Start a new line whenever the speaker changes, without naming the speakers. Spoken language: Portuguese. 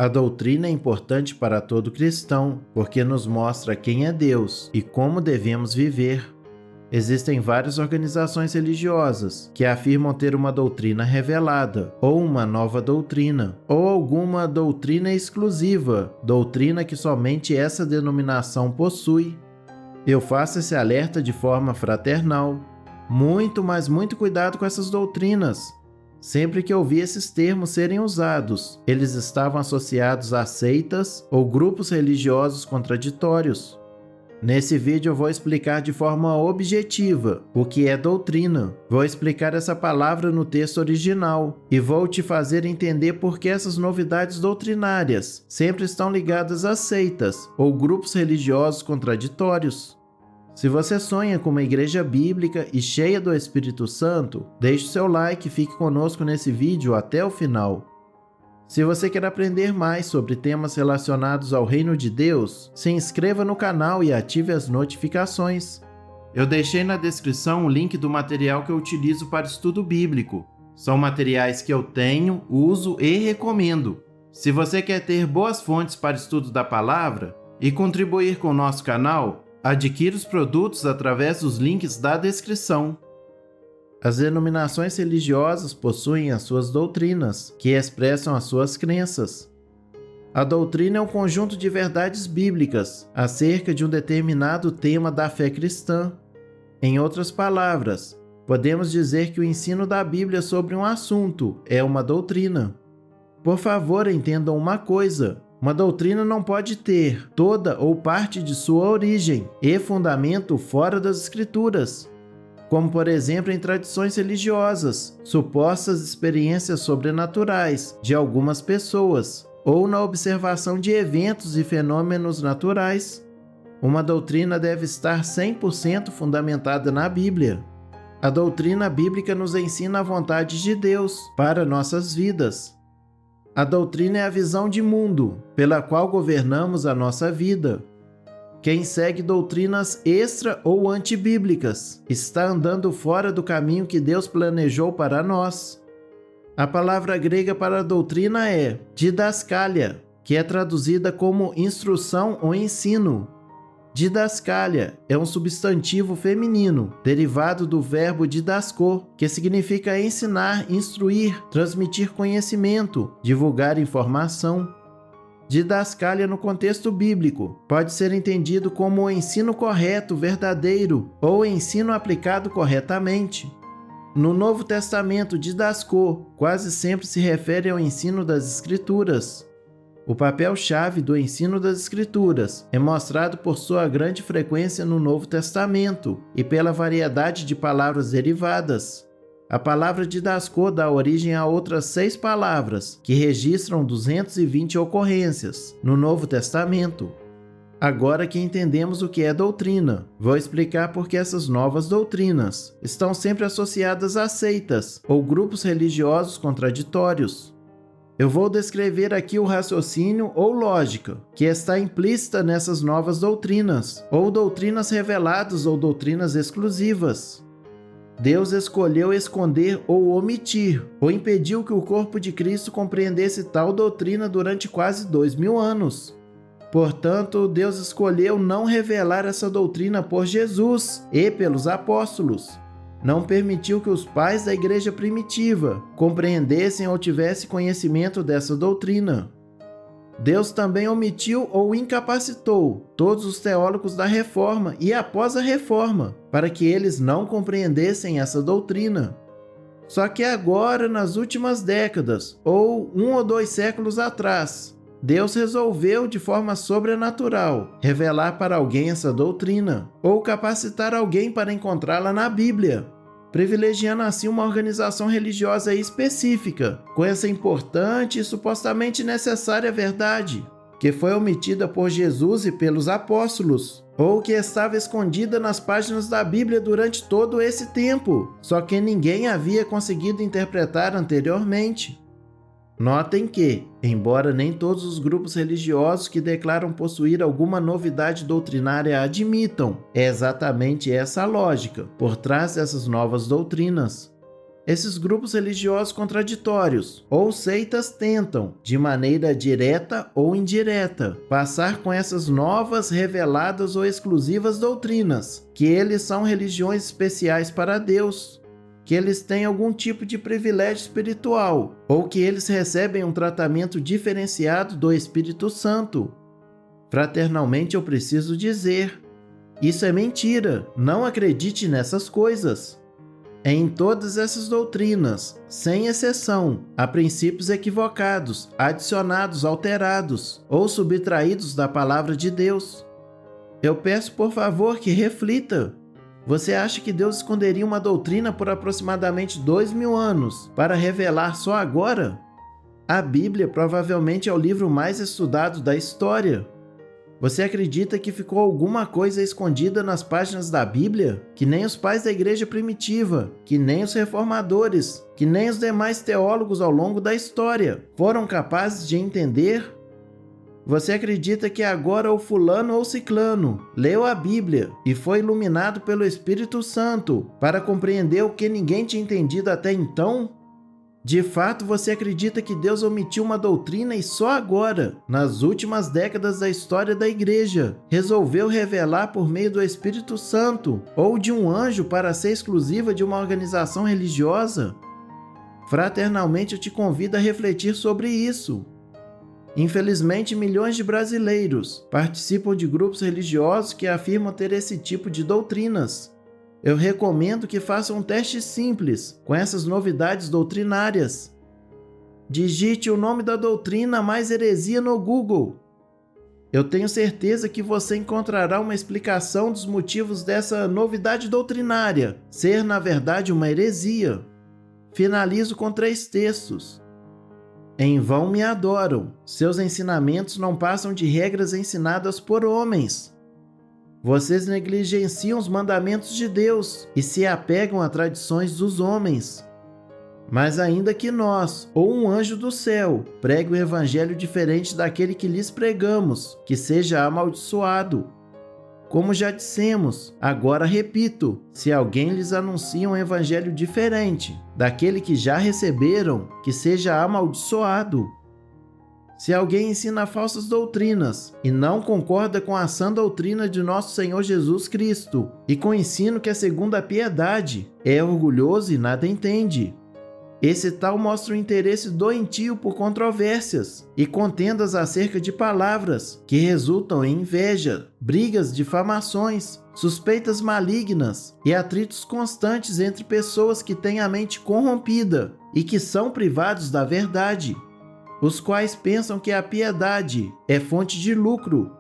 A doutrina é importante para todo cristão, porque nos mostra quem é Deus e como devemos viver. Existem várias organizações religiosas que afirmam ter uma doutrina revelada, ou uma nova doutrina, ou alguma doutrina exclusiva, doutrina que somente essa denominação possui. Eu faço esse alerta de forma fraternal. Muito, mas muito cuidado com essas doutrinas. Sempre que eu vi esses termos serem usados, eles estavam associados a seitas ou grupos religiosos contraditórios. Nesse vídeo eu vou explicar de forma objetiva o que é doutrina. Vou explicar essa palavra no texto original e vou te fazer entender por que essas novidades doutrinárias sempre estão ligadas a seitas ou grupos religiosos contraditórios. Se você sonha com uma igreja bíblica e cheia do Espírito Santo, deixe seu like e fique conosco nesse vídeo até o final. Se você quer aprender mais sobre temas relacionados ao Reino de Deus, se inscreva no canal e ative as notificações. Eu deixei na descrição o link do material que eu utilizo para estudo bíblico. São materiais que eu tenho, uso e recomendo. Se você quer ter boas fontes para estudo da palavra e contribuir com o nosso canal, adquira os produtos através dos links da descrição. As denominações religiosas possuem as suas doutrinas, que expressam as suas crenças. A doutrina é um conjunto de verdades bíblicas acerca de um determinado tema da fé cristã. Em outras palavras, podemos dizer que o ensino da Bíblia sobre um assunto é uma doutrina. Por favor, entendam uma coisa: uma doutrina não pode ter toda ou parte de sua origem e fundamento fora das Escrituras, como por exemplo em tradições religiosas, supostas experiências sobrenaturais de algumas pessoas, ou na observação de eventos e fenômenos naturais. Uma doutrina deve estar 100% fundamentada na Bíblia. A doutrina bíblica nos ensina a vontade de Deus para nossas vidas. A doutrina é a visão de mundo pela qual governamos a nossa vida. Quem segue doutrinas extra ou antibíblicas está andando fora do caminho que Deus planejou para nós. A palavra grega para doutrina é didaskalia, que é traduzida como instrução ou ensino. Didaskalia é um substantivo feminino, derivado do verbo didasko, que significa ensinar, instruir, transmitir conhecimento, divulgar informação. Didascalia no contexto bíblico pode ser entendido como o ensino correto, verdadeiro, ou ensino aplicado corretamente. No Novo Testamento, didaskô quase sempre se refere ao ensino das Escrituras. O papel-chave do ensino das Escrituras é mostrado por sua grande frequência no Novo Testamento e pela variedade de palavras derivadas. A palavra didaskô dá origem a outras 6 palavras, que registram 220 ocorrências no Novo Testamento. Agora que entendemos o que é doutrina, vou explicar por que essas novas doutrinas estão sempre associadas a seitas ou grupos religiosos contraditórios. Eu vou descrever aqui o raciocínio ou lógica que está implícita nessas novas doutrinas, ou doutrinas reveladas ou doutrinas exclusivas. Deus escolheu esconder ou omitir, ou impediu que o corpo de Cristo compreendesse tal doutrina durante quase 2000 anos. Portanto, Deus escolheu não revelar essa doutrina por Jesus e pelos apóstolos. Não permitiu que os pais da igreja primitiva compreendessem ou tivessem conhecimento dessa doutrina. Deus também omitiu ou incapacitou todos os teólogos da Reforma e após a Reforma, para que eles não compreendessem essa doutrina. Só que agora, nas últimas décadas, ou 1 ou 2 séculos atrás, Deus resolveu, de forma sobrenatural, revelar para alguém essa doutrina, ou capacitar alguém para encontrá-la na Bíblia, privilegiando assim uma organização religiosa específica, com essa importante e supostamente necessária verdade, que foi omitida por Jesus e pelos apóstolos, ou que estava escondida nas páginas da Bíblia durante todo esse tempo, só que ninguém havia conseguido interpretar anteriormente. Notem que, embora nem todos os grupos religiosos que declaram possuir alguma novidade doutrinária admitam, é exatamente essa a lógica por trás dessas novas doutrinas. Esses grupos religiosos contraditórios ou seitas tentam, de maneira direta ou indireta, passar com essas novas, reveladas ou exclusivas doutrinas, que eles são religiões especiais para Deus, que eles têm algum tipo de privilégio espiritual, ou que eles recebem um tratamento diferenciado do Espírito Santo. Fraternalmente eu preciso dizer, isso é mentira, não acredite nessas coisas. Em todas essas doutrinas, sem exceção, há princípios equivocados, adicionados, alterados ou subtraídos da palavra de Deus. Eu peço por favor que reflita. Você acha que Deus esconderia uma doutrina por aproximadamente 2000 anos para revelar só agora? A Bíblia provavelmente é o livro mais estudado da história. Você acredita que ficou alguma coisa escondida nas páginas da Bíblia? Que nem os pais da igreja primitiva, que nem os reformadores, que nem os demais teólogos ao longo da história foram capazes de entender? Você acredita que agora o fulano ou ciclano leu a Bíblia e foi iluminado pelo Espírito Santo para compreender o que ninguém tinha entendido até então? De fato, você acredita que Deus omitiu uma doutrina e só agora, nas últimas décadas da história da igreja, resolveu revelar por meio do Espírito Santo ou de um anjo para ser exclusiva de uma organização religiosa? Fraternalmente eu te convido a refletir sobre isso. Infelizmente, milhões de brasileiros participam de grupos religiosos que afirmam ter esse tipo de doutrinas. Eu recomendo que façam um teste simples com essas novidades doutrinárias. Digite o nome da doutrina mais heresia no Google. Eu tenho certeza que você encontrará uma explicação dos motivos dessa novidade doutrinária ser, na verdade, uma heresia. Finalizo com 3 textos. Em vão me adoram. Seus ensinamentos não passam de regras ensinadas por homens. Vocês negligenciam os mandamentos de Deus e se apegam a tradições dos homens. Mas ainda que nós, ou um anjo do céu, pregue um evangelho diferente daquele que lhes pregamos, que seja amaldiçoado. Como já dissemos, agora repito, se alguém lhes anuncia um evangelho diferente daquele que já receberam, que seja amaldiçoado. Se alguém ensina falsas doutrinas e não concorda com a sã doutrina de nosso Senhor Jesus Cristo e com o ensino que é segundo a piedade, é orgulhoso e nada entende. Esse tal mostra um interesse doentio por controvérsias e contendas acerca de palavras que resultam em inveja, brigas, difamações, suspeitas malignas e atritos constantes entre pessoas que têm a mente corrompida e que são privados da verdade, os quais pensam que a piedade é fonte de lucro